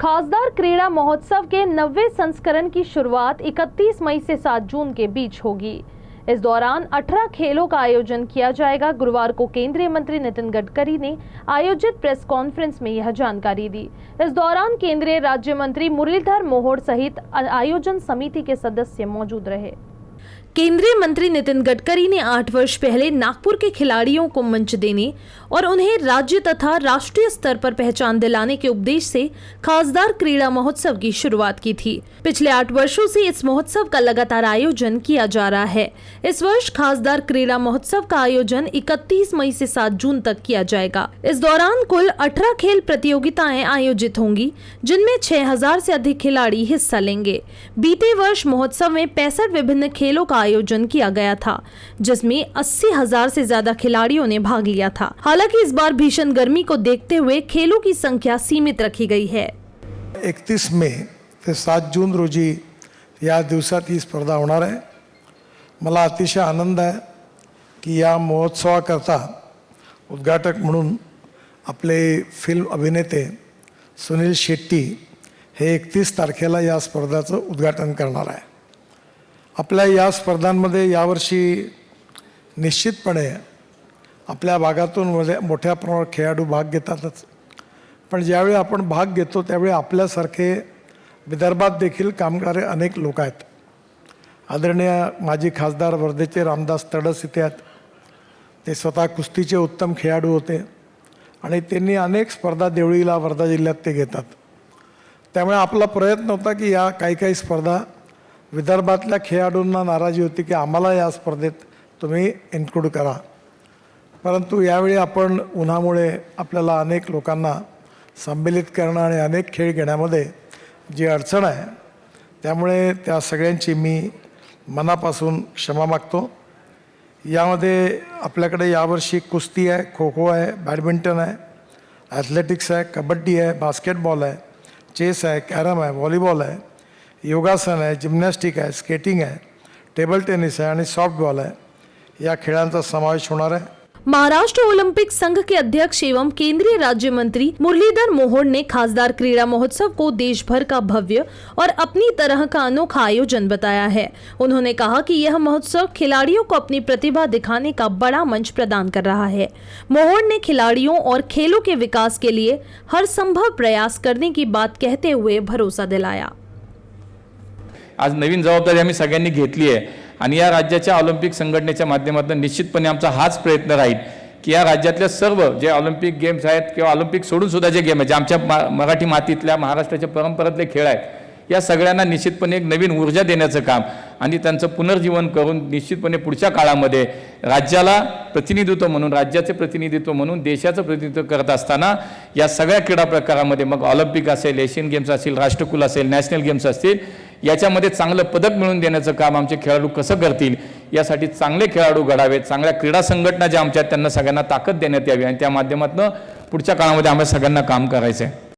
खासदार क्रीड़ा महोत्सव के 90वें संस्करण की शुरुआत 31 मई से 7 जून के बीच होगी। इस दौरान 18 खेलों का आयोजन किया जाएगा। गुरुवार को केंद्रीय मंत्री नितिन गडकरी ने आयोजित प्रेस कॉन्फ्रेंस में यह जानकारी दी। इस दौरान केंद्रीय राज्य मंत्री मुरलीधर मोहोड़ सहित आयोजन समिति के सदस्य मौजूद रहे। केंद्रीय मंत्री नितिन गडकरी ने 8 वर्ष पहले नागपुर के खिलाड़ियों को मंच देने और उन्हें राज्य तथा राष्ट्रीय स्तर पर पहचान दिलाने के उद्देश्य से खासदार क्रीड़ा महोत्सव की शुरुआत की थी। पिछले 8 वर्षों से इस महोत्सव का लगातार आयोजन किया जा रहा है। इस वर्ष खासदार क्रीड़ा महोत्सव का आयोजन 31 मई से 7 जून तक किया जाएगा। इस दौरान कुल 18 खेल प्रतियोगिताएं आयोजित होंगी, जिनमें 6000 से अधिक खिलाड़ी हिस्सा लेंगे। बीते वर्ष महोत्सव में 65 विभिन्न खेलों का आयोजन किया गया था, जिसमें 80,000 से ज्यादा खिलाड़ियों ने भाग लिया था। हालांकि इस बार भीषण गर्मी को देखते हुए खेलों की संख्या सीमित रखी गई है। 31 मे ते 7 जून रोजी या दिवसात ही स्पर्धा होणार आहे। मला अतिशय आनंद आहे की या महोत्सवाकरता उद्घाटक म्हणून आपले फिल्म अभिनेते सुनील शेट्टी हे 31 तारखेला या स्पर्धाचं उद्घाटन करणार आहे। आपल्या या स्पर्धांमध्ये यावर्षी निश्चितपणे आपल्या भागातून मोठ्या प्रमाणावर खेळाडू भाग घेतातच, पण ज्यावेळी आपण भाग घेतो त्यावेळी आपल्यासारखे विदर्भात देखील कामगारे अनेक लोक आहेत। आदरणीय माजी खासदार वर्धेचे रामदास तडस इथे आहेत। ते स्वतः कुस्तीचे उत्तम खेळाडू होते आणि त्यांनी अनेक स्पर्धा देवळीला वर्धा जिल्ह्यात ते घेतात। त्यामुळे आपला प्रयत्न होता की या काही स्पर्धा विदर्भातल्या खेळाडूंना नाराजी होती की आम्हाला या स्पर्धेत तुम्ही इन्क्लूड करा, परंतु यावेळी आपण उन्हामुळे आपल्याला अनेक लोकांना संमिलित करणं आणि अनेक खेळ घेण्यामध्ये जी अडचण आहे, त्यामुळे त्या सगळ्यांची मी मनापासून क्षमा मागतो। यामध्ये आपल्याकडे यावर्षी कुस्ती आहे, खो खो आहे, बॅडमिंटन आहे, ॲथलेटिक्स आहे, कबड्डी आहे, बास्केटबॉल आहे, चेस आहे, कॅरम आहे, व्हॉलीबॉल आहे, योगासन आहे, जिम्नॅस्टिक आहे, स्केटिंग आहे, टेबल टेनिस आहे आणि सॉफ्टबॉल आहे। या खेळांचा समावेश होणार आहे। महाराष्ट्र ओलंपिक संघ के अध्यक्ष एवं केंद्रीय राज्य मंत्री मुरलीधर मोहोड़ ने खासदार क्रीड़ा महोत्सव को देश भर का भव्य और अपनी तरह का अनोखा आयोजन बताया है। उन्होंने कहा कि यह महोत्सव खिलाड़ियों को अपनी प्रतिभा दिखाने का बड़ा मंच प्रदान कर रहा है। मोहोड़ ने खिलाड़ियों और खेलों के विकास के लिए हर संभव प्रयास करने की बात कहते हुए भरोसा दिलाया। आज नवीन जबाबदारी आम्ही सगळ्यांनी घेतली आहे आणि या राज्याच्या ऑलिम्पिक संघटनेच्या माध्यमातून निश्चितपणे आमचा हाच प्रयत्न राहील की या राज्यातल्या सर्व जे ऑलिम्पिक गेम्स आहेत किंवा ऑलिम्पिक सोडून सुद्धा जे गेम आहेत, जे आमच्या मराठी मातीतल्या महाराष्ट्राच्या परंपरेतले खेळ आहेत, या सगळ्यांना निश्चितपणे एक नवीन ऊर्जा देण्याचं काम आणि त्यांचं पुनर्जीवन करून निश्चितपणे पुढच्या काळामध्ये राज्याला प्रतिनिधित्व म्हणून, राज्याचे प्रतिनिधित्व म्हणून देशाचं प्रतिनिधित्व करत असताना या सगळ्या क्रीडा प्रकारामध्ये मग ऑलिम्पिक असेल, एशियन गेम्स असतील, राष्ट्रकुल असेल, नॅशनल गेम्स असतील, याच्यामध्ये चांगलं पदक मिळवून देण्याचं काम आमचे खेळाडू कसं करतील यासाठी चांगले खेळाडू घडावेत, चांगल्या क्रीडा संघटना ज्या आमच्या त्यांना सगळ्यांना ताकद देण्यात यावी आणि त्या माध्यमातून पुढच्या काळामध्ये आम्हाला सगळ्यांना काम करायचं आहे।